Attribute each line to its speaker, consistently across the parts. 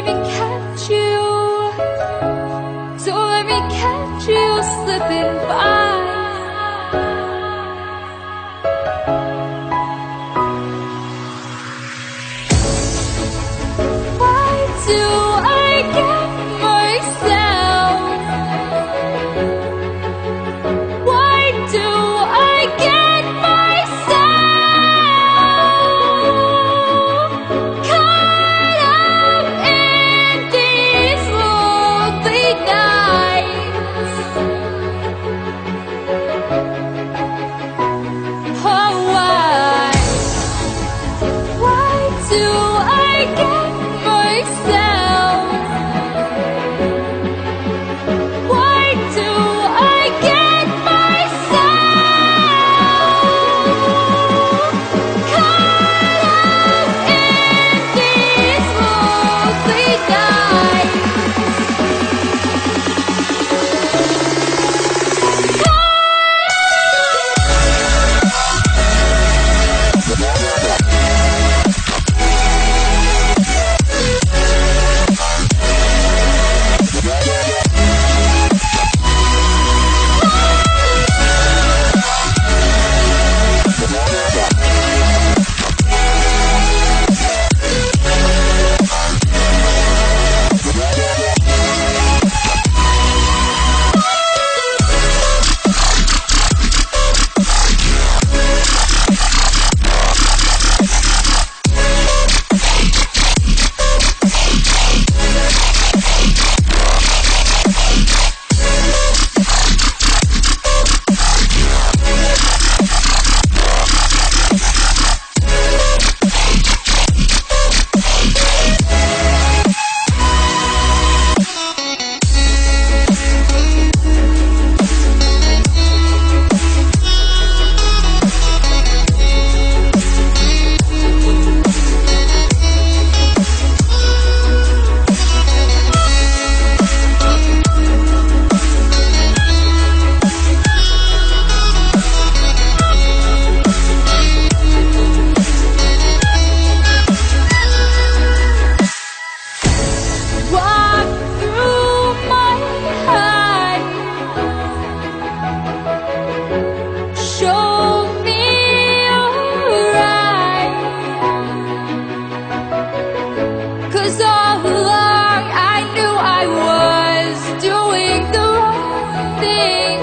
Speaker 1: let me catch you. Don't let me catch you slipping by. Why do I get myself? Why do I get myself caught up in these lonely nights? Oh, why do I get myself? Why do I get myself caught up in these lonely nights? Walk through my heart, show me your eyes. 'Cause all along I knew I was doing the wrong thing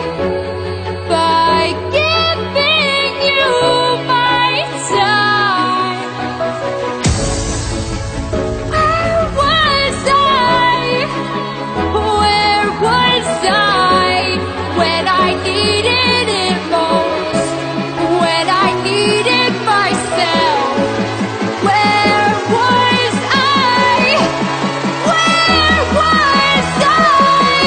Speaker 1: by giving you my time. Where was I? Where was I when I needed it most? When I needed myself? Where was I? Where was I?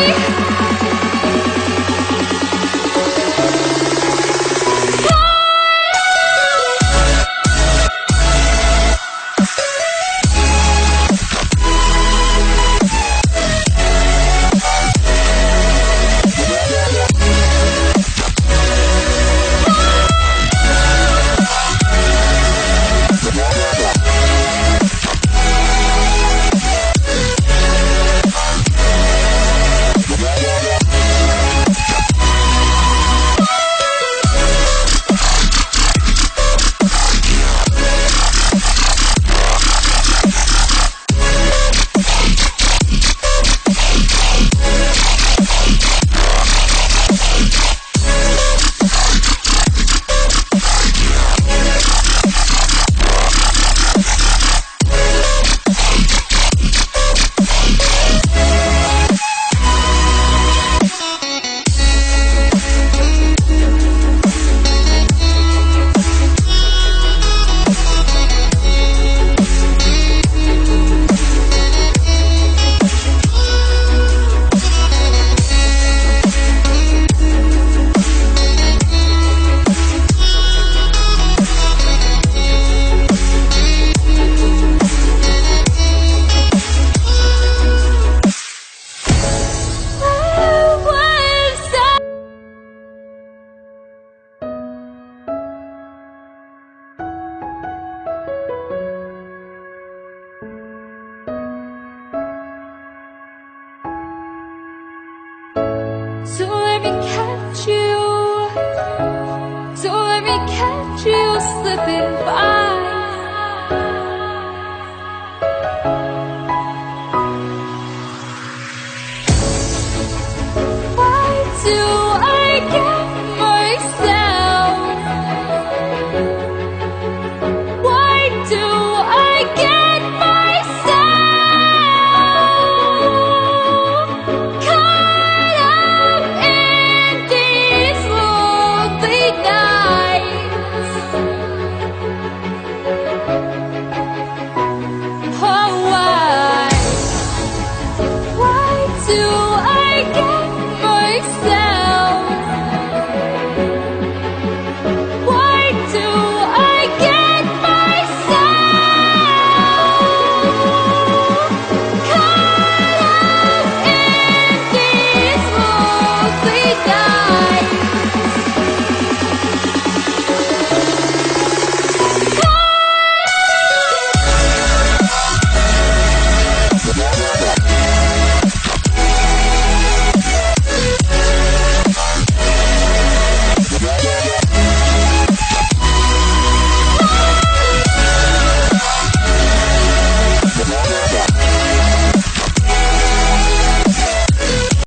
Speaker 1: to